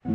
एक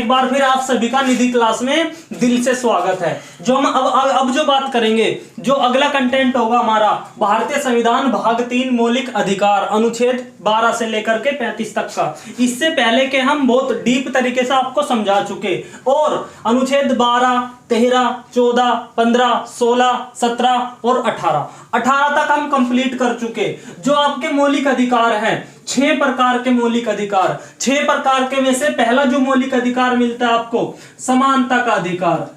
बार फिर आप सभी का निधि क्लास में दिल से स्वागत है। जो हम अब जो बात करेंगे, जो अगला कंटेंट होगा हमारा भारतीय संविधान भाग 3 मौलिक अधिकार अनुच्छेद 12 से लेकर के 35 तक का। इससे पहले के हम बहुत डीप तरीके से आपको समझा चुके और अनुच्छेद 12, 13, 14, 15, 16, 17 और 18 तक हम कंप्लीट कर चुके। जो आपके मौलिक अधिकार हैं, 6 प्रकार के मौलिक अधिकार, 6 प्रकार के में से पहला जो मौलिक अधिकार मिलता है आपको, समानता का अधिकार।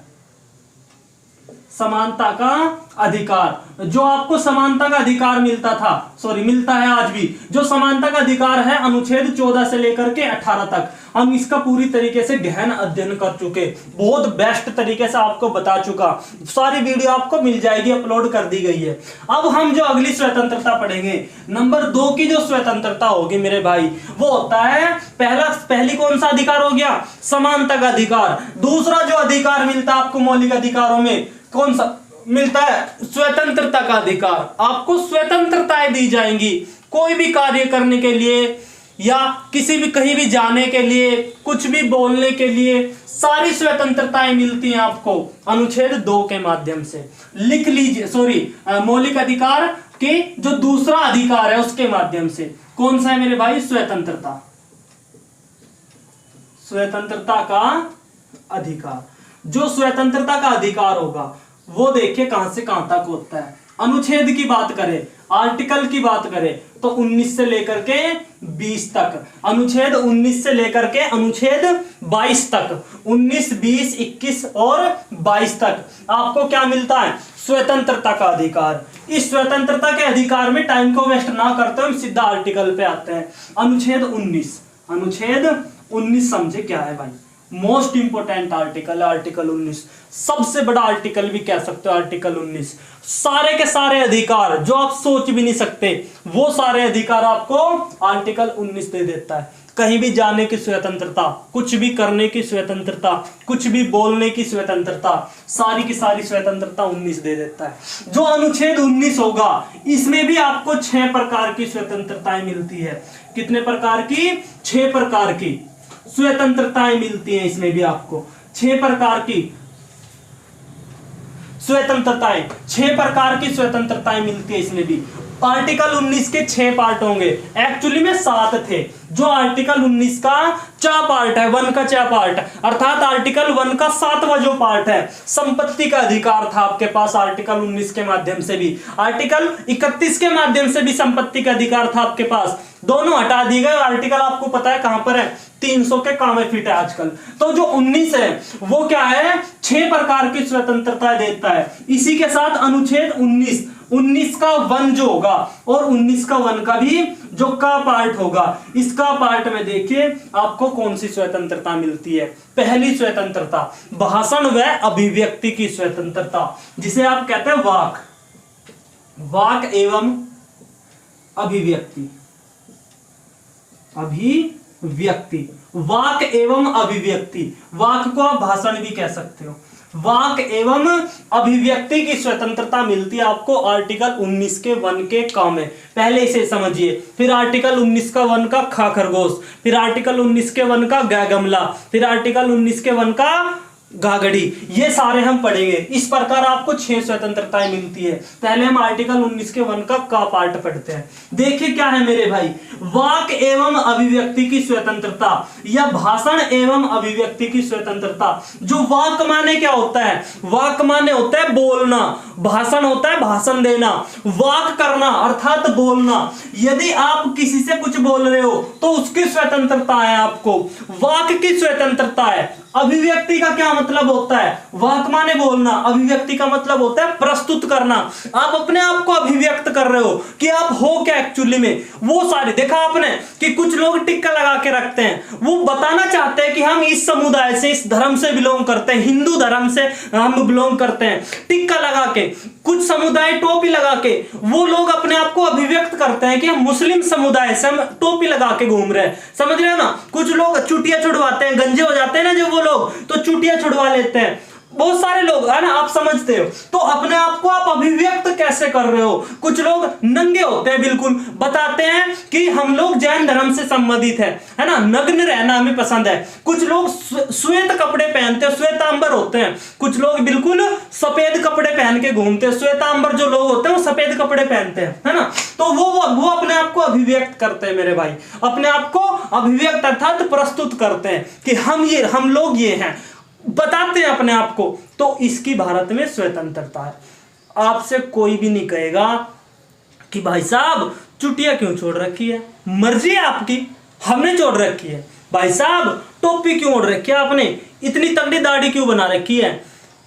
समानता का अधिकार, जो आपको समानता का अधिकार मिलता है आज भी। जो समानता का अधिकार है अनुच्छेद 14 से लेकर के 18 तक, हम इसका पूरी तरीके से गहन अध्ययन कर चुके, बहुत बेस्ट तरीके से आपको बता चुका। सारी वीडियो आपको मिल जाएगी, अपलोड कर दी गई है। अब हम जो अगली स्वतंत्रता पढ़ेंगे, नंबर 2 की जो स्वतंत्रता होगी मेरे भाई, वो होता है पहली कौन सा अधिकार हो गया, समानता का अधिकार। दूसरा जो अधिकार मिलता है आपको मौलिक अधिकारों में, कौन सा मिलता है, स्वतंत्रता का अधिकार। आपको स्वतंत्रताएं दी जाएंगी कोई भी कार्य करने के लिए या किसी भी कहीं भी जाने के लिए, कुछ भी बोलने के लिए, सारी स्वतंत्रताएं मिलती हैं आपको अनुच्छेद 2 के माध्यम से। लिख लीजिए, मौलिक अधिकार के जो दूसरा अधिकार है उसके माध्यम से। कौन सा है मेरे भाई, स्वतंत्रता। स्वतंत्रता का अधिकार, जो स्वतंत्रता का अधिकार होगा वो देखिए कहां से कहां तक होता है। अनुच्छेद की बात करें, आर्टिकल की बात करें तो 19 से लेकर के 20 तक, अनुच्छेद 19 से लेकर के अनुच्छेद 22 तक, 19, 20, 21 और 22 तक आपको क्या मिलता है, स्वतंत्रता का अधिकार। इस स्वतंत्रता के अधिकार में टाइम को वेस्ट ना करते हम सीधा आर्टिकल पे आते हैं। अनुच्छेद 19 समझे क्या है भाई, मोस्ट इंपोर्टेंट आर्टिकल, आर्टिकल 19 सबसे बड़ा आर्टिकल भी कह सकते हो। आर्टिकल 19 सारे के सारे अधिकार जो आप सोच भी नहीं सकते, वो सारे अधिकार आपको आर्टिकल 19 दे देता है। कहीं भी जाने की स्वतंत्रता, कुछ भी करने की स्वतंत्रता, कुछ भी बोलने की स्वतंत्रता, सारी की सारी स्वतंत्रता 19 दे देता है। जो अनुच्छेद 19 होगा इसमें भी आपको 6 प्रकार की स्वतंत्रताएं मिलती है। कितने प्रकार की, 6 प्रकार की स्वतंत्रताएं मिलती हैं। इसमें भी आपको 6 प्रकार की स्वतंत्रताएं, 6 प्रकार की स्वतंत्रताएं मिलती है इसमें भी। आर्टिकल 19 के 6 पार्ट होंगे, एक्चुअली में 7 थे। जो आर्टिकल 19 का चा पार्ट है, 1 का चा पार्ट, अर्थात आर्टिकल 1 का 7वां जो पार्ट है, संपत्ति का अधिकार था आपके पास आर्टिकल 19 के माध्यम से भी। आर्टिकल 31 के माध्यम से भी संपत्ति का अधिकार था आपके पास, दोनों हटा दिए गए। आर्टिकल आपको पता है कहां पर है, 300 के कामे फिट है आजकल। तो जो 19 है वो क्या है, 6 प्रकार की स्वतंत्रता देता है। इसी के साथ अनुच्छेद 19 का 1 जो होगा और 19 का 1 का भी जो का पार्ट होगा, इसका पार्ट में देखिए आपको कौन सी स्वतंत्रता मिलती है। पहली स्वतंत्रता भाषण व अभिव्यक्ति की स्वतंत्रता, जिसे आप कहते हैं वाक एवं अभिव्यक्ति। वाक एवं अभिव्यक्ति, वाक को आप भाषण भी कह सकते हो। वाक एवं अभिव्यक्ति की स्वतंत्रता मिलती है आपको आर्टिकल 19 के 1 के क में। पहले इसे समझिए, फिर आर्टिकल 19 का 1 का खा खरगोश, फिर आर्टिकल 19 के 1 का ग गमला, फिर आर्टिकल 19 के 1 का गागड़ी, ये सारे हम पढ़ेंगे। इस प्रकार आपको 6 स्वतंत्रताएं मिलती है। पहले हम आर्टिकल 19 के 1 का पार्ट पढ़ते हैं। देखिए क्या है मेरे भाई, वाक एवं अभिव्यक्ति की स्वतंत्रता या भाषण एवं अभिव्यक्ति की स्वतंत्रता। जो वाक माने क्या होता है, वाक माने होता है बोलना, भाषण होता है भाषण देना, वाक करना अर्थात बोलना। यदि आप किसी से कुछ बोल रहे हो तो उसकी स्वतंत्रता है, आपको वाक की स्वतंत्रता है। अभिव्यक्ति का क्या मतलब होता है, वाक माने बोलना, अभिव्यक्ति का मतलब होता है प्रस्तुत करना। आप अपने आप को अभिव्यक्त कर रहे हो कि आप हो क्या एक्चुअली में। वो सारे देखा आपने कि कुछ लोग टिक्का लगा के रखते हैं, वो बताना चाहते हैं कि हम इस समुदाय से, इस धर्म से बिलोंग करते हैं, हिंदू धर्म से हम बिलोंग करते हैं। टिक्का लगा के, कुछ समुदाय टोपी लगा के, वो लोग अपने आप को अभिव्यक्त करते हैं कि हम मुस्लिम समुदाय से, हम टोपी लगा के घूम रहे हैं। समझ रहे हो ना। कुछ लोग चुटिया छुड़वाते हैं, गंजे हो जाते हैं ना जो वो लोग, तो चुटिया छुड़वा लेते हैं। बहुत सारे लोग है ना, आप समझते हो। तो अपने आप को आप अभिव्यक्त कैसे कर रहे हो? कुछ लोग नंगे होते हैं, बिल्कुल बताते हैं कि हम लोग जैन धर्म से संबंधित है ना, नग्न रहना हमें पसंद है। कुछ लोग श्वेत कपड़े पहनते हैं, श्वेतांबर होते हैं। कुछ लोग बिल्कुल सफेद कपड़े पहन के घूमते हैं। श्वेतांबर जो लोग होते हैं वो सफेद कपड़े पहनते हैं, है ना। तो वो अपने आप को अभिव्यक्त करते हैं मेरे भाई, अपने आप को अभिव्यक्त अर्थात प्रस्तुत करते हैं कि हम लोग ये हैं, बताते हैं अपने आप को। तो इसकी भारत में स्वतंत्रता है। आपसे कोई भी नहीं कहेगा कि भाई साहब चुटिया क्यों छोड़ रखी है, मर्जी है आपकी, हमने छोड़ रखी है। भाई साहब टोपी क्यों ओढ़ रखी है आपने, इतनी तगड़ी दाढ़ी क्यों बना रखी है,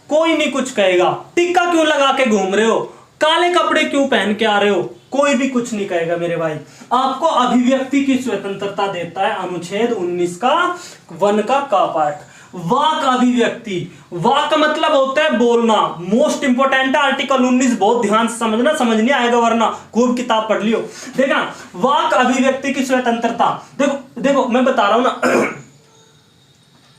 कोई नहीं कुछ कहेगा। टिक्का क्यों लगा के घूम रहे हो, काले कपड़े क्यों पहन के आ रहे हो, कोई भी कुछ नहीं कहेगा मेरे भाई। आपको अभिव्यक्ति की स्वतंत्रता देता है अनुच्छेद 19 का 1 का पार्ट। वाक अभिव्यक्ति, वाक मतलब होता है बोलना, मोस्ट इंपोर्टेंट है आर्टिकल 19, बहुत ध्यान से समझना, समझ नहीं आएगा वरना खूब किताब पढ़ लियो। देखना वाक अभिव्यक्ति की स्वतंत्रता, देखो मैं बता रहा हूं ना,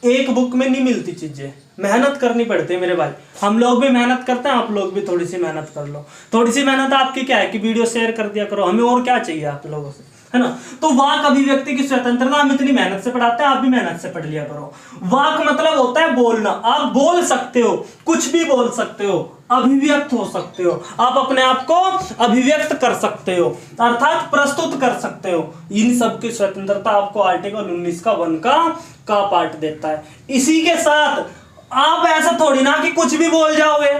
एक बुक में नहीं मिलती चीजें, मेहनत करनी पड़ती है मेरे भाई। हम लोग भी मेहनत करते हैं, आप लोग भी थोड़ी सी मेहनत कर लो। थोड़ी सी मेहनत आपकी क्या है कि वीडियो शेयर कर दिया करो, हमें और क्या चाहिए आप लोगों से, है ना। तो वाक अभिव्यक्ति की स्वतंत्रता हम इतनी मेहनत से पढ़ाते हैं, आप भी मेहनत से पढ़ लिया करो। वाक मतलब होता है बोलना, आप बोल सकते हो, कुछ भी बोल सकते हो, अभिव्यक्त हो सकते हो, आप अपने आप को अभिव्यक्त कर सकते हो अर्थात प्रस्तुत कर सकते हो। इन सब की स्वतंत्रता आपको आर्टिकल 19 का 1 का पार्ट देता है। इसी के साथ आप ऐसा थोड़ी ना कि कुछ भी बोल जाओगे,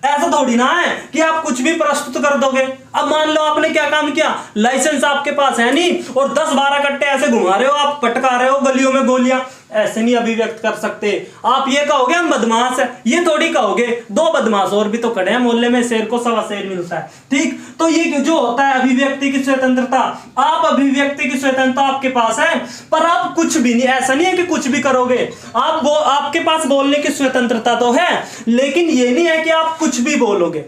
ऐसा थोड़ी ना है कि आप कुछ भी प्रस्तुत कर दोगे। अब मान लो आपने क्या काम किया, लाइसेंस आपके पास है नहीं और 10-12 कट्टे ऐसे घुमा रहे हो, आप पटका रहे हो गलियों में गोलियां, ऐसे नहीं अभिव्यक्त कर सकते। आप ये कहोगे हम बदमाश है, ये थोड़ी कहोगे, 2 बदमाश और भी तो खड़े हैं मोहल्ले में, शेर को 1.25 शेर मिलता है, ठीक। तो ये जो होता है अभिव्यक्ति की स्वतंत्रता, आप अभिव्यक्ति की स्वतंत्रता आपके पास है, पर आप कुछ भी नहीं, ऐसा नहीं है कि कुछ भी करोगे। आपके पास बोलने की स्वतंत्रता तो है, लेकिन ये नहीं है कि आप कुछ भी बोलोगे,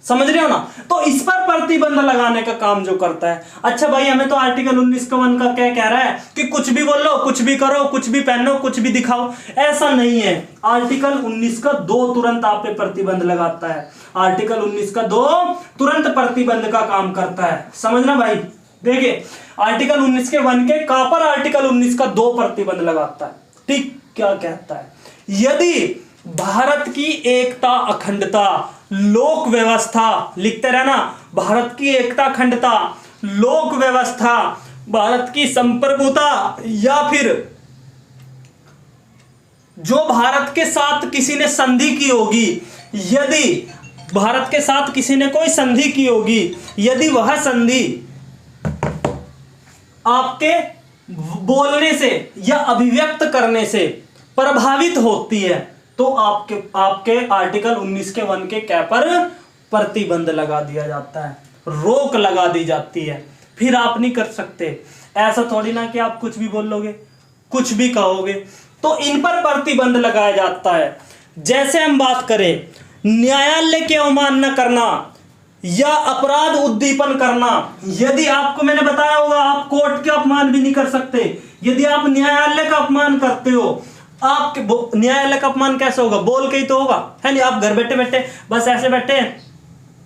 समझ रहे हो ना। तो इस पर प्रतिबंध लगाने का काम जो करता है। अच्छा भाई हमें तो आर्टिकल 19 का 1 का क्या कह रहा है कि कुछ भी बोलो, कुछ भी करो, कुछ भी पहनो, कुछ भी दिखाओ, ऐसा नहीं है। आर्टिकल 19 का 2 तुरंत आप पे प्रतिबंध लगाता है। आर्टिकल 19 का 2 तुरंत प्रतिबंध का काम करता है, समझना भाई। देखिए आर्टिकल 19 के 1 के का पर आर्टिकल 19 का 2 प्रतिबंध लगाता है, ठीक। क्या कहता है, यदि भारत की एकता अखंडता, लोक व्यवस्था, लिखते रहना, भारत की एकता अखंडता, लोक व्यवस्था, भारत की संप्रभुता, या फिर जो भारत के साथ किसी ने संधि की होगी, यदि भारत के साथ किसी ने कोई संधि की होगी, यदि वह संधि आपके बोलने से या अभिव्यक्त करने से प्रभावित होती है, तो आपके आर्टिकल 19 के 1 के क्या पर प्रतिबंध लगा दिया जाता है, रोक लगा दी जाती है। फिर आप नहीं कर सकते। ऐसा थोड़ी ना कि आप कुछ भी बोल लोगे, कुछ भी कहोगे, तो इन पर प्रतिबंध लगाया जाता है। जैसे हम बात करें न्यायालय की अवमानना करना या अपराध उद्दीपन करना, यदि आपको मैंने बताया होगा आप कोर्ट के अपमान भी नहीं कर सकते। यदि आप न्यायालय का अपमान करते हो, आपके न्यायालय का अपमान कैसे होगा, बोल के ही तो होगा, है नहीं। आप घर बैठे बैठे बस ऐसे बैठे,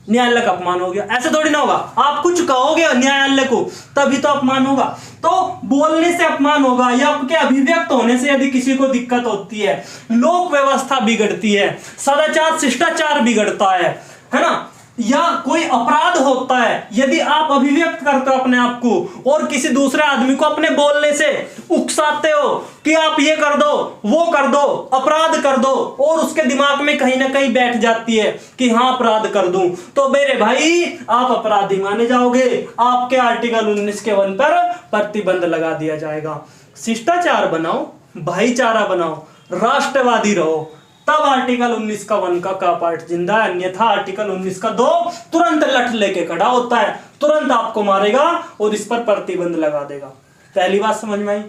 न्यायालय का अपमान हो गया, ऐसे थोड़ी ना होगा। आप कुछ कहोगे न्यायालय को तभी तो अपमान होगा। तो बोलने से अपमान होगा या आपके अभिव्यक्त होने से यदि किसी को दिक्कत होती है, लोक व्यवस्था बिगड़ती है, सदाचार शिष्टाचार बिगड़ता है ना, या कोई अपराध होता है, यदि आप अभिव्यक्त करते हो अपने आप को और किसी दूसरे आदमी को अपने बोलने से उकसाते हो कि आप ये कर दो, वो कर दो, अपराध कर दो, और उसके दिमाग में कहीं ना कहीं बैठ जाती है कि हाँ अपराध कर दूं, तो मेरे भाई आप अपराधी माने जाओगे। आपके आर्टिकल 19 के 1 पर प्रतिबंध लगा दिया जाएगा। शिष्टाचार बनाओ, भाईचारा बनाओ, राष्ट्रवादी रहो, तब आर्टिकल 19 का 1 का पार्ट जिंदा है। अन्यथा आर्टिकल 19 का 2 तुरंत लठ लेके खड़ा होता है, तुरंत आपको मारेगा और इस पर प्रतिबंध लगा देगा। पहली बात समझ में आई,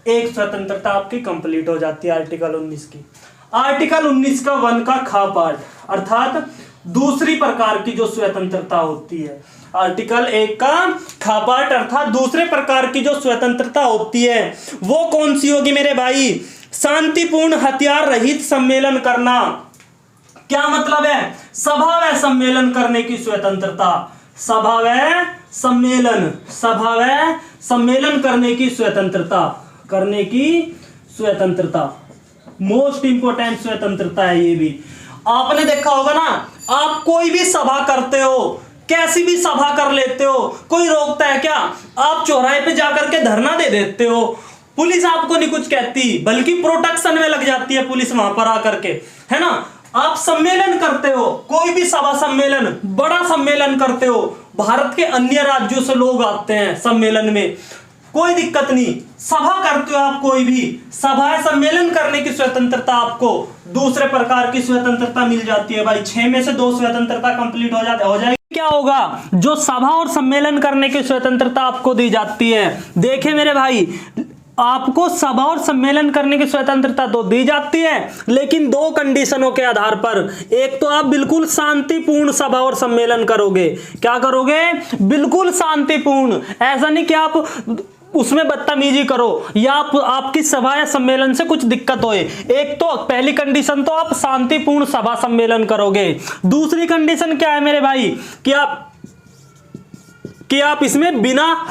एक स्वतंत्रता आपकी कंप्लीट हो जाती है आर्टिकल 19 की। आर्टिकल 19 का 1 का खा पार्ट अर्थात दूसरी प्रकार की जो स्वतंत्रता होती है, आर्टिकल 1 का खा पार्ट अर्थात दूसरे प्रकार की जो स्वतंत्रता होती है वो कौन सी होगी मेरे भाई, शांतिपूर्ण हथियार रहित सम्मेलन करना, क्या मतलब है? सभा व सम्मेलन करने की स्वतंत्रता, सभा व सम्मेलन करने की स्वतंत्रता, मोस्ट इंपोर्टेंट स्वतंत्रता है ये भी। आपने देखा होगा ना, आप कोई भी सभा करते हो, कैसी भी सभा कर लेते हो, कोई रोकता है क्या? आप चौराहे पे जाकर के धरना दे देते हो, पुलिस आपको नहीं कुछ कहती, बल्कि प्रोटेक्शन में लग जाती है पुलिस वहां पर आकर के, है ना। आप सम्मेलन करते हो, कोई भी सभा सम्मेलन, बड़ा सम्मेलन करते हो, भारत के अन्य राज्यों से लोग आते हैं सम्मेलन में, कोई दिक्कत नहीं, सभा करते हो आप, कोई भी सभा सम्मेलन करने की स्वतंत्रता आपको दूसरे प्रकार की स्वतंत्रता मिल जाती है भाई। 6 में से 2 स्वतंत्रता कंप्लीट हो जाएगी। क्या होगा? जो सभा और सम्मेलन करने की स्वतंत्रता आपको दी जाती है, देखे मेरे भाई, आपको सभा और सम्मेलन करने की स्वतंत्रता तो दी जाती है, लेकिन 2 कंडीशनों के आधार पर। एक तो आप बिल्कुल शांतिपूर्ण सभा और सम्मेलन करोगे। क्या करोगे? बिल्कुल शांतिपूर्ण, ऐसा नहीं कि आप उसमें बदतमीजी करो या आपकी सभा या सम्मेलन से कुछ दिक्कत होए। एक तो पहली कंडीशन तो आप शांतिपूर्ण सभा सम्मेलन करोगे। दूसरी कंडीशन क्या है मेरे भाई? कि आप इसमें बिना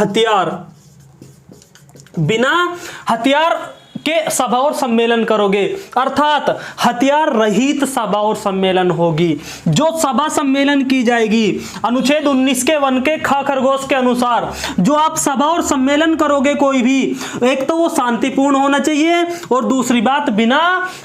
हथियार के सभा और सम्मेलन करोगे, अर्थात हथियार रहित सभा और सम्मेलन होगी। जो सभा सम्मेलन की जाएगी अनुच्छेद 19 के 1 के ख खरगोश के अनुसार, जो आप सभा और सम्मेलन करोगे कोई भी, एक तो वो शांतिपूर्ण होना चाहिए और दूसरी बात बिना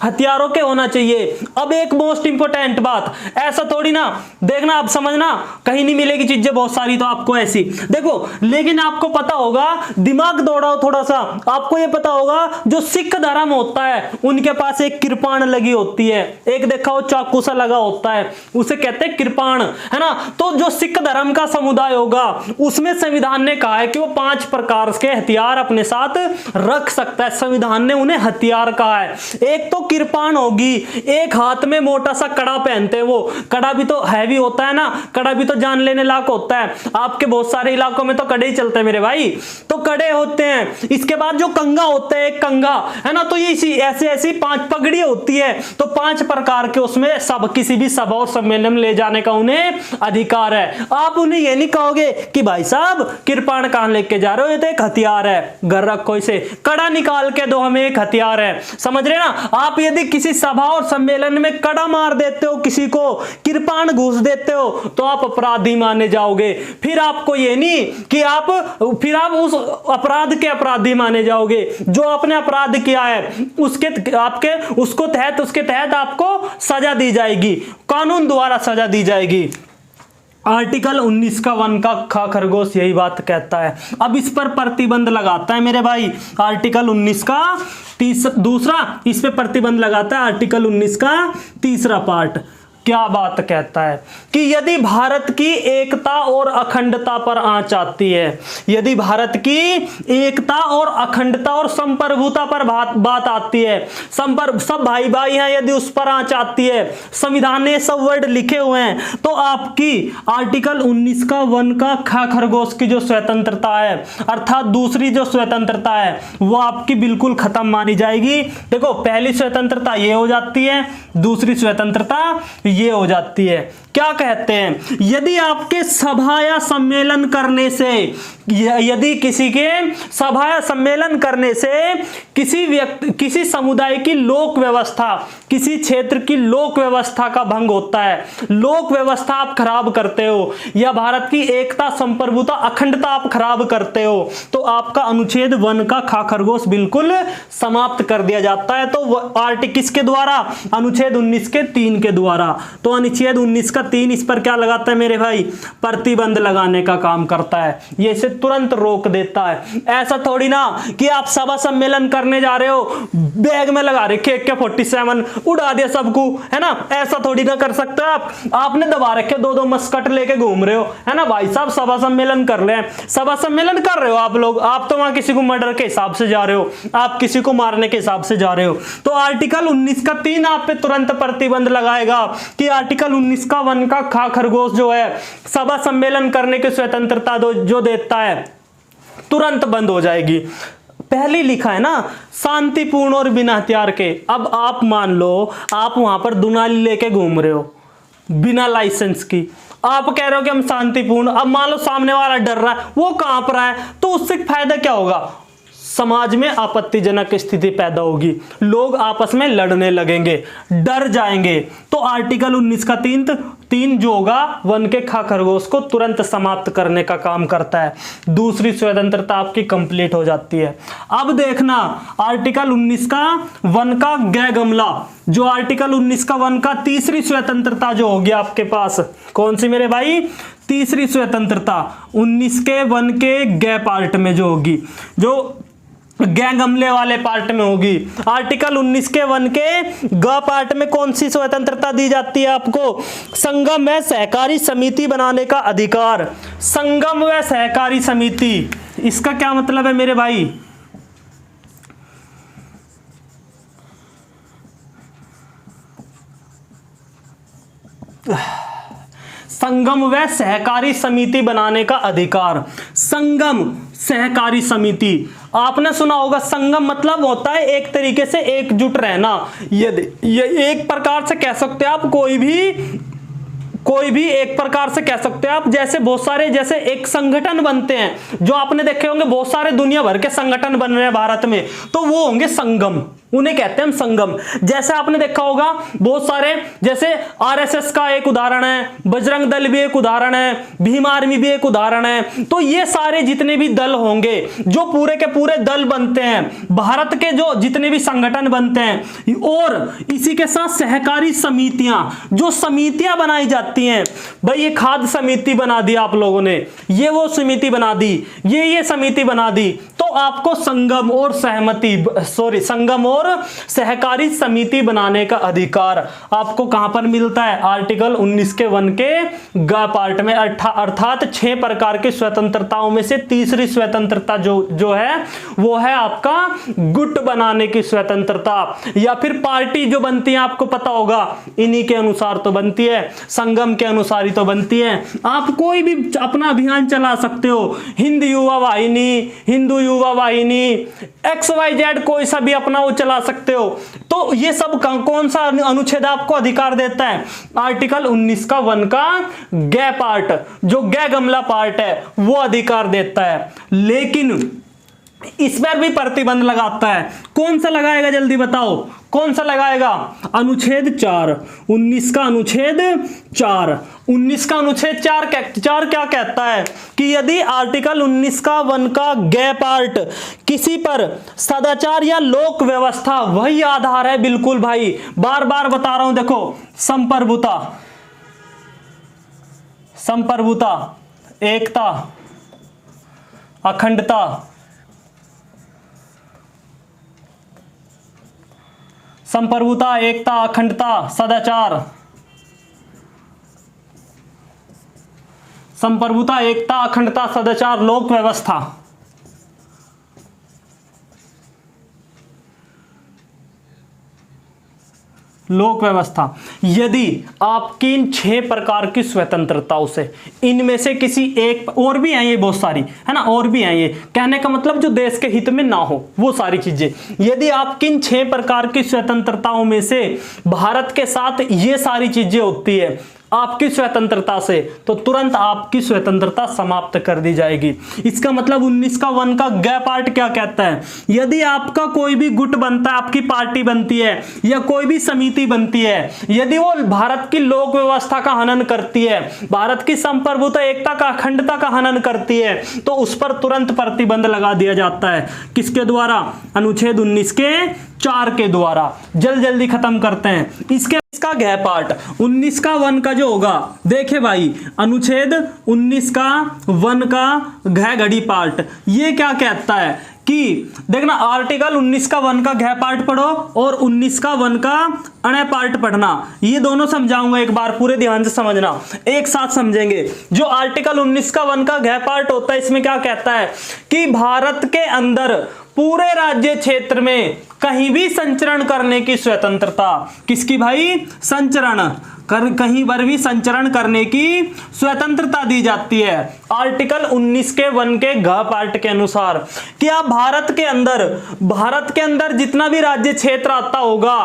हथियारों के होना चाहिए। अब एक मोस्ट इंपोर्टेंट बात, ऐसा थोड़ी ना देखना, आप समझना, कहीं नहीं मिलेगी चीजें बहुत सारी तो आपको ऐसी देखो, लेकिन आपको पता होगा, दिमाग दौड़ाओ थोड़ा सा, आपको ये पता होगा जो सिख धर्म होता है उनके पास एक कृपाण लगी होती है, एक देखा हो चाकू सा लगा होता है, उसे कहते हैं कृपाण, है ना। तो जो सिख धर्म का समुदाय होगा उसमें संविधान ने कहा है कि वो 5 प्रकार के हथियार अपने साथ रख सकता है, संविधान ने उन्हें हथियार कहा है। एक तो कृपाण होगी, एक हाथ में मोटा सा कड़ा पहनते हैं, वो कड़ा भी तो हैवी होता है ना, कड़ा भी तो जान लेने लायक होता है। आपके बहुत सारे इलाकों में तो कड़े ही चलते हैं मेरे भाई, तो कड़े होते हैं। इसके बाद जो कंगा होता है, एक कंगा, है ना, तो ये ऐसी 5 पगड़ी होती है, तो 5 प्रकार के उसमें सब किसी भी सभा और सम्मेलन में ले जाने का उन्हें अधिकार है। आप उन्हें ये नहीं कहोगे कि भाई साहब कृपाण कहां लेके जा रहे हो, ये तो एक हथियार है, घर रखो इसे, कड़ा निकाल के दो, हमें एक हथियार है, समझ रहे ना। आप यदि किसी सभा और सम्मेलन में कड़ा मार देते हो, किसी को कृपाण घूस देते हो, तो आप अपराधी माने जाओगे। फिर आपको ये नहीं कि आप उस अपराध के अपराधी माने जाओगे, जो आपने अपराध किया है उसके तहत आपको सजा दी जाएगी, कानून द्वारा सजा दी जाएगी। आर्टिकल 19 का 1 का ख खरगोश यही बात कहता है। अब इस पर प्रतिबंध लगाता है मेरे भाई आर्टिकल 19 का दूसरा, इस पर प्रतिबंध लगाता है आर्टिकल 19 का 3रा पार्ट। क्या बात कहता है कि यदि भारत की एकता और अखंडता पर आंच आती है, यदि भारत की एकता और अखंडता और संप्रभुता पर बात आती है, सब भाई भाई हैं, यदि उस पर आंच आती है, संविधान ने सब वर्ड लिखे हुए हैं, तो आपकी आर्टिकल 19 का 1 का ख खरगोश की जो स्वतंत्रता है, अर्थात दूसरी जो स्वतंत्रता है, वो आपकी बिल्कुल खत्म मानी जाएगी। देखो, पहली स्वतंत्रता ये हो जाती है, दूसरी स्वतंत्रता ये हो जाती है। क्या कहते हैं? यदि आपके सभा या सम्मेलन करने से, यदि किसी के सभा या सम्मेलन करने से किसी समुदाय की लोक व्यवस्था, किसी क्षेत्र की लोक व्यवस्था का भंग होता है, लोक व्यवस्था आप खराब करते हो, या भारत की एकता, संप्रभुता, अखंडता आप खराब करते हो, तो आपका अनुच्छेद 1 का ख खरगोश बिल्कुल समाप्त कर दिया जाता है। तो आर्टिकल किसके द्वारा? अनुच्छेद 19 के 3 के द्वारा। तो अनुच्छेद 19 का 3 इस पर क्या लगाता है मेरे भाई? प्रतिबंध लगाने का काम करता है, ये इसे तुरंत रोक देता है। ऐसा थोड़ी ना कि आप सभा सम्मेलन करने जा रहे हो, बैग में लगा रखे AK-47 उड़ा दिया सबको, है ना, ऐसा थोड़ी ना कर सकते आप। आपने दबा रखे 2-2 मस्कट लेके घूम रहे हो, है ना भाई साहब, सभा सम्मेलन कर रहे हैं, सभा सम्मेलन कर रहे हो आप लोग, आप तो वहां किसी को मर्डर के हिसाब से जा रहे हो, आप किसी को मारने के हिसाब से जा रहे हो। तो आर्टिकल 19 का 3 आप पे तुरंत प्रतिबंध लगाएगा कि आर्टिकल 19 का 1 का ख खरगोश जो है, सभा सम्मेलन करने की स्वतंत्रता जो देता है, तुरंत बंद हो जाएगी। पहले लिखा है ना शांतिपूर्ण और बिना हथियार के। अब आप मान लो आप वहां पर दुनाली लेके घूम रहे हो बिना लाइसेंस की, आप कह रहे हो कि हम शांतिपूर्ण, अब मान लो सामने वाला डर रहा है, वो कांप रहा है, तो उससे फायदा क्या होगा? समाज में आपत्तिजनक स्थिति पैदा होगी, लोग आपस में लड़ने लगेंगे, डर जाएंगे। तो आर्टिकल 19 का 3 जो होगा वन के खा खरगोश को तुरंत समाप्त करने का काम करता है। दूसरी स्वतंत्रता आपकी कंप्लीट हो जाती है। अब देखना आर्टिकल 19 का वन का गै गमला, जो आर्टिकल 19 का वन का तीसरी स्वतंत्रता जो होगी आपके पास, कौन सी मेरे भाई? तीसरी स्वतंत्रता 19 के वन के गै पार्ट में जो होगी, जो गै गमले वाले पार्ट में होगी। आर्टिकल 19 के वन के ग पार्ट में कौन सी स्वतंत्रता दी जाती है आपको? संगम व सहकारी समिति बनाने का अधिकार। संगम व सहकारी समिति, इसका क्या मतलब है मेरे भाई? संगम व सहकारी समिति बनाने का अधिकार। संगम सहकारी समिति, आपने सुना होगा संगम मतलब होता है एक तरीके से एकजुट रहना। ये एक प्रकार से कह सकते हैं आप, कोई भी एक प्रकार से कह सकते हैं आप, जैसे बहुत सारे जैसे एक संगठन बनते हैं, जो आपने देखे होंगे बहुत सारे दुनिया भर के संगठन बन रहे हैं भारत में, तो वो होंगे संगम, उन्हें कहते हैं हम संगम। जैसे आपने देखा होगा बहुत सारे, जैसे आरएसएस का एक उदाहरण है, बजरंग दल भी एक उदाहरण है, भीम आर्मी भी एक उदाहरण है। तो ये सारे जितने भी दल होंगे, जो पूरे के पूरे दल बनते हैं भारत के, जो जितने भी संगठन बनते हैं, और इसी के साथ सहकारी समितियां, जो समितियां बनाई जाती हैं, भाई ये खाद्य समिति बना दी आप लोगों ने, ये वो समिति बना दी, ये समिति बना दी, तो आपको संगम और संगम और सहकारी समिति बनाने का अधिकार आपको कहां पर मिलता है? आर्टिकल 19 के 1 के ग पार्ट में, अर्थात 6 प्रकार की स्वतंत्रताओं में से तीसरी स्वतंत्रता जो है वो है आपका गुट बनाने की स्वतंत्रता, या फिर पार्टी जो बनती है, आपको पता होगा इन्हीं के अनुसार तो बनती है, संगम के अनुसार ही तो बनती है। आप कोई भी अपना अभियान चला सकते हो, हिंद युवा वाहिनी, हिंदू युवा वाहिनी, XYZ कोई सा भी अपना वो चला सकते हो। तो ये सब कौन सा अनुच्छेद आपको अधिकार देता है? आर्टिकल 19 का 1 का गै पार्ट, जो गै गमला पार्ट है, वो अधिकार देता है। लेकिन इस पर भी प्रतिबंध लगाता है। कौन सा लगाएगा जल्दी बताओ, कौन सा लगाएगा? अनुच्छेद 4, 19 का अनुच्छेद 4। 19 का अनुच्छेद 4 क्या कहता है कि यदि आर्टिकल 19 का 1 का गै पार्ट किसी पर सदाचार या लोक व्यवस्था, वही आधार है बिल्कुल भाई, बार बार बता रहा हूं, देखो संप्रभुता, एकता, अखंडता, संप्रभुता, एकता, अखंडता, सदाचार, संप्रभुता, एकता, अखंडता, सदाचार, लोक व्यवस्था, लोक व्यवस्था। यदि आपकी इन 6 प्रकार की स्वतंत्रताओं से इनमें से किसी एक, और भी हैं ये बहुत सारी, है ना, और भी हैं ये, कहने का मतलब जो देश के हित में ना हो वो सारी चीजें, यदि आपकी इन 6 प्रकार की स्वतंत्रताओं में से भारत के साथ ये सारी चीजें होती है आपकी स्वतंत्रता से, तो तुरंत आपकी स्वतंत्रता समाप्त कर दी जाएगी। इसका मतलब 19 का 1 का गै पार्ट क्या कहता है? यदि आपका कोई भी गुट बनता है, आपकी पार्टी बनती है या कोई भी समिति बनती है, यदि वो भारत की लोक व्यवस्था का हनन करती है, भारत की संप्रभुता, एकता का, अखंडता का हनन करती है, तो उस पर तुरंत प्रतिबंध लगा दिया जाता है। किसके द्वारा? अनुच्छेद 19 के 4 के द्वारा। जल्दी खत्म करते हैं इसका गै पार्ट। 19 का 1 का जो होगा, देखे भाई, अनुच्छेद 19 का 1 का गै घड़ी पार्ट, ये क्या कहता है कि देखना, आर्टिकल 19 का 1 का गै पार्ट पढ़ो और 19 का 1 का अणे पार्ट पढ़ना, ये दोनों समझाऊंगा एक बार, पूरे ध्यान से समझना, एक साथ समझेंगे। जो आर्टिकल 19 का 1 का गै पार्ट होता है, इसमें क्या कहता है कि भारत के अंदर पूरे राज्य क्षेत्र में कहीं भी संचरण करने की स्वतंत्रता। किसकी भाई? संचरण, कहीं पर भी संचरण करने की स्वतंत्रता दी जाती है। आर्टिकल 19 के 1 के घ पार्ट के अनुसार कि आप भारत के अंदर जितना भी राज्य क्षेत्र आता होगा,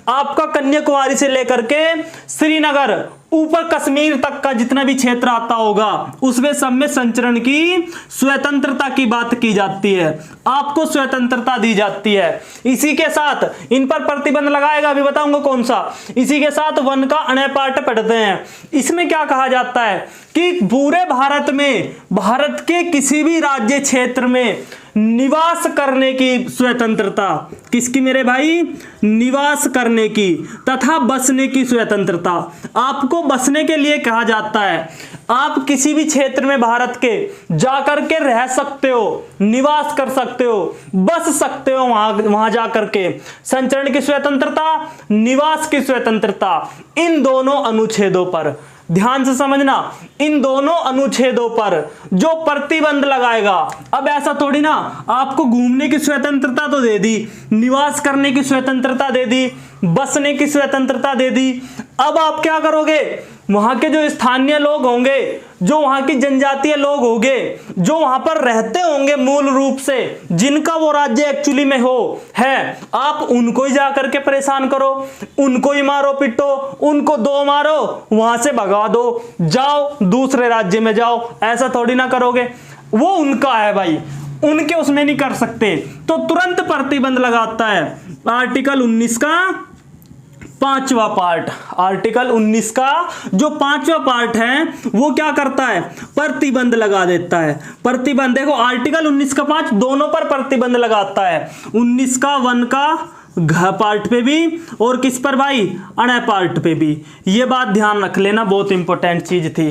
आपका कन्याकुमारी से लेकर के श्रीनगर ऊपर कश्मीर तक का जितना भी क्षेत्र आता होगा, उसमें सब में संचरण की स्वतंत्रता की बात की जाती है, आपको स्वतंत्रता दी जाती है। इसी के साथ इन पर प्रतिबंध लगाएगा, अभी बताऊंगा कौन सा। इसी के साथ 1 का अ पार्ट पढ़ते हैं। इसमें क्या कहा जाता है कि पूरे भारत में, भारत के किसी भी राज्य क्षेत्र में निवास करने की स्वतंत्रता, किसकी मेरे भाई? निवास करने की तथा बसने की स्वतंत्रता। आपको बसने के लिए कहा जाता है, आप किसी भी क्षेत्र में भारत के जाकर के रह सकते हो, निवास कर सकते हो, बस सकते हो वहां जाकर के। संचरण की स्वतंत्रता, निवास की स्वतंत्रता, इन दोनों अनुच्छेदों पर ध्यान से समझना, इन दोनों अनुच्छेदों पर जो प्रतिबंध लगाएगा। अब ऐसा थोड़ी ना, आपको घूमने की स्वतंत्रता तो दे दी, निवास करने की स्वतंत्रता दे दी, बसने की स्वतंत्रता दे दी। अब आप क्या करोगे? वहां के जो स्थानीय लोग होंगे, जो वहां की जनजातीय लोग होंगे, जो वहां पर रहते होंगे मूल रूप से, जिनका वो राज्य एक्चुअली में है, आप उनको ही जाकर के परेशान करो, उनको ही मारो पिटो, उनको दो मारो, वहां से भगा दो, जाओ दूसरे राज्य में जाओ। ऐसा थोड़ी ना करोगे, वो उनका है भाई, उनके उसमें नहीं कर सकते, तो तुरंत प्रतिबंध लगाता है आर्टिकल 19 का 5वां पार्ट। आर्टिकल 19 का जो 5वां पार्ट है वो क्या करता है? प्रतिबंध लगा देता है। प्रतिबंध देखो, आर्टिकल 19 का 5 दोनों पर प्रतिबंध लगाता है, 19 का 1 का घ पार्ट पे भी और किस पर भाई? अण पार्ट पे भी। ये बात ध्यान रख लेना, बहुत इंपॉर्टेंट चीज थी।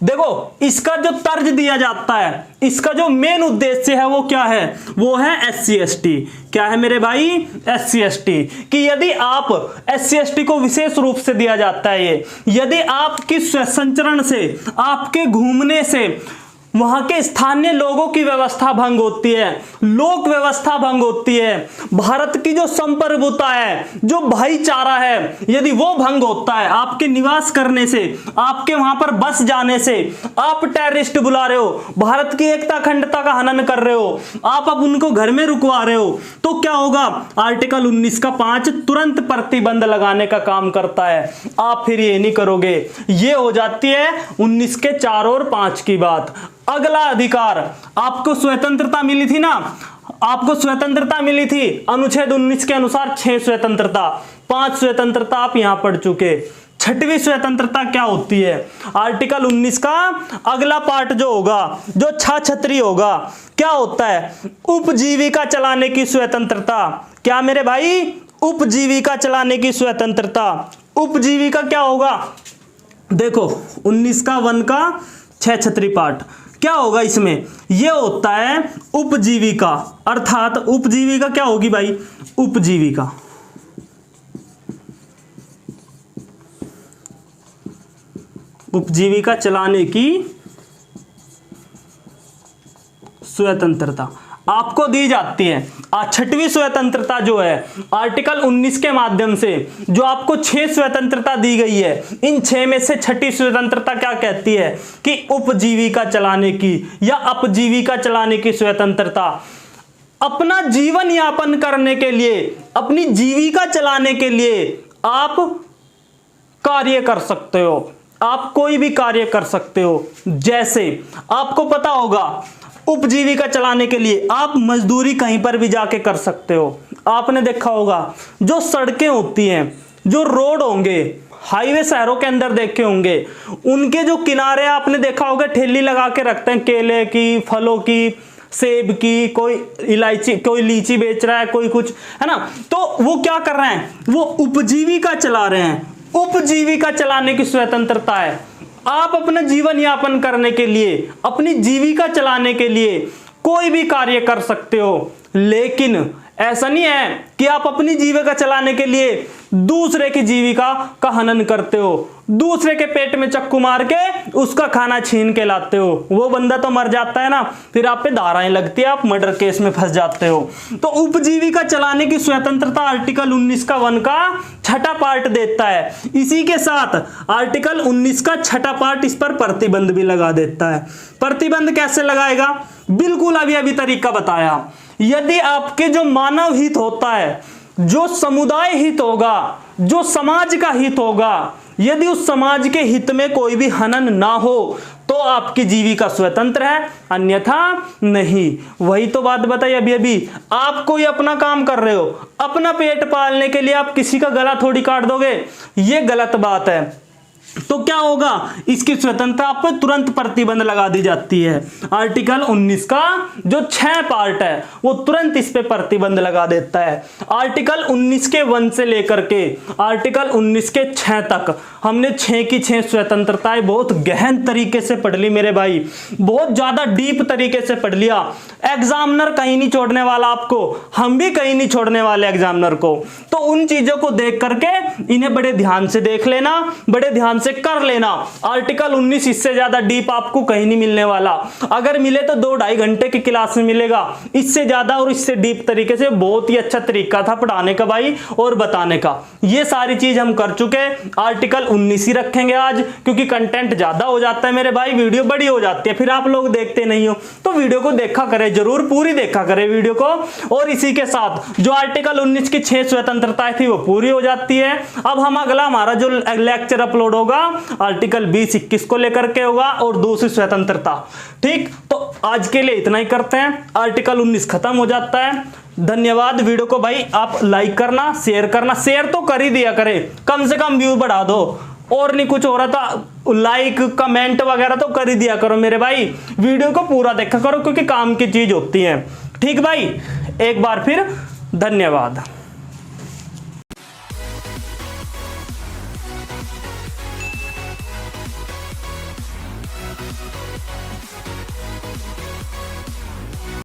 देखो, इसका जो तर्ज दिया जाता है, इसका जो मेन उद्देश्य है वो क्या है? वो है SC ST। क्या है मेरे भाई? SC ST। कि यदि आप SC ST को विशेष रूप से दिया जाता है ये, यदि आपकी संचरण से, आपके घूमने से वहां के स्थानीय लोगों की व्यवस्था भंग होती है, लोक व्यवस्था भंग होती है, भारत की जो संप्रभुता है, जो भाईचारा है, यदि वो भंग होता है आपके निवास करने से, आपके वहां पर बस जाने से, आप टेररिस्ट बुला रहे हो, भारत की एकता अखंडता का हनन कर रहे हो, आप अब उनको घर में रुकवा रहे हो, तो क्या होगा? आर्टिकल 19 का 5 तुरंत प्रतिबंध लगाने का काम करता है। आप फिर ये नहीं करोगे। ये हो जाती है 19 के 4 और 5 की बात। अगला अधिकार, आपको स्वतंत्रता मिली थी ना, आपको स्वतंत्रता मिली थी अनुच्छेद 19 के अनुसार 6 स्वतंत्रता, 5 स्वतंत्रता आप यहां पढ़ चुके। 6वीं स्वतंत्रता क्या होती है? आर्टिकल 19 का अगला पार्ट जो होगा, जो छाछत्री होगा, क्या होता है? उपजीविका चलाने की स्वतंत्रता। क्या मेरे भाई? उपजीविका चलाने की स्वतंत्रता। उपजीविका क्या होगा? देखो, 19 का 1 का 6 छत्री पार्ट क्या होगा इसमें? यह होता है उपजीविका, अर्थात उपजीविका क्या होगी भाई? उपजीविका उपजीविका चलाने की स्वतंत्रता आपको दी जाती है। 6वीं स्वतंत्रता जो है आर्टिकल 19 के माध्यम से जो आपको 6 स्वतंत्रता दी गई है, इन 6 में से 6ठी स्वतंत्रता क्या कहती है? कि उपजीविका चलाने की या अपजीविका चलाने की स्वतंत्रता। अपना जीवन यापन करने के लिए, अपनी जीविका चलाने के लिए आप कार्य कर सकते हो, आप कोई भी कार्य कर सकते हो। जैसे आपको पता होगा, उपजीविका चलाने के लिए आप मजदूरी कहीं पर भी जाके कर सकते हो। आपने देखा होगा जो सड़कें होती हैं, जो रोड होंगे, हाईवे शहरों के अंदर देखे होंगे, उनके जो किनारे आपने देखा होगा ठेली लगा के रखते हैं, केले की, फलों की, सेब की, कोई इलायची, कोई लीची बेच रहा है, कोई कुछ, है ना। तो वो क्या कर रहे हैं? वो उपजीविका चला रहे हैं। उपजीविका चलाने की स्वतंत्रता है। आप अपना जीवन यापन करने के लिए, अपनी जीविका चलाने के लिए कोई भी कार्य कर सकते हो, लेकिन ऐसा नहीं है कि आप अपनी जीविका चलाने के लिए दूसरे की जीविका का हनन करते हो, दूसरे के पेट में चक्कू मार के उसका खाना छीन के लाते हो, वो बंदा तो मर जाता है ना, फिर आप पे धाराएं लगती है, आप मर्डर केस में फंस जाते हो। तो उपजीविका चलाने की स्वतंत्रता आर्टिकल 19 का 1 का छठा पार्ट देता है। इसी के साथ आर्टिकल 19 का छठा पार्ट इस पर प्रतिबंध भी लगा देता है। प्रतिबंध कैसे लगाएगा? बिल्कुल अभी तरीका बताया। यदि आपके जो मानव हित होता है, जो समुदाय हित होगा, जो समाज का हित होगा, यदि उस समाज के हित में कोई भी हनन ना हो तो आपकी जीविका स्वतंत्र है, अन्यथा नहीं। वही तो बात बताई अभी। आप कोई अपना काम कर रहे हो, अपना पेट पालने के लिए आप किसी का गला थोड़ी काट दोगे, ये गलत बात है। तो क्या होगा? इसकी स्वतंत्रता पर तुरंत प्रतिबंध लगा दी जाती है। आर्टिकल 19 का जो 6 पार्ट है वो तुरंत इस पे प्रतिबंध लगा देता है। आर्टिकल 19 के 1 से लेकर के आर्टिकल 19 के 6 तक हमने 6 की 6 स्वतंत्रताएं बहुत गहन तरीके से पढ़ ली मेरे भाई, बहुत ज्यादा डीप तरीके से पढ़ लिया। एग्जामिनर कहीं नहीं छोड़ने वाला आपको, हम भी कहीं नहीं छोड़ने वाले एग्जामिनर को। तो उन चीजों को देख करके इन्हें बड़े ध्यान से देख लेना, बड़े ध्यान से कर लेना। आर्टिकल 19 इससे ज्यादा डीप आपको कहीं नहीं मिलने वाला। अगर मिले तो 2-2.5 घंटे की क्लास में मिलेगा। इससे ज्यादा और इससे डीप तरीके से बहुत ही अच्छा तरीका था पढ़ाने का भाई और बताने का। ये सारी चीज हम कर चुके। आर्टिकल 19 ही रखेंगे आज, क्योंकि कंटेंट ज्यादा हो जाता है मेरे भाई, वीडियो बड़ी हो जाती है, फिर आप लोग देखते नहीं हो। तो वीडियो को देखा करें, जरूर पूरी देखा करें वीडियो को। और इसी के साथ जो आर्टिकल 19 की 6 स्वतंत्रताएं थी वो पूरी हो जाती है। अब हम अगला हमारा जो लेक्चर अपलोड होगा आर्टिकल 20-21 को लेकर के होगा और दूसरी स्वतंत्रता। ठीक, तो आज के लिए इतना ही करते हैं। आर्टिकल 19 खत्म हो जाता है। धन्यवाद। वीडियो को भाई आप लाइक करना, शेयर करना, शेयर तो कर ही दिया करे, कम से कम व्यू बढ़ा दो। और नहीं कुछ हो रहा था, लाइक कमेंट वगैरह तो कर ही दिया करो मेरे भाई। वीडियो को पूरा देखा करो क्योंकि काम की चीज होती है। ठीक भाई, एक बार फिर धन्यवाद।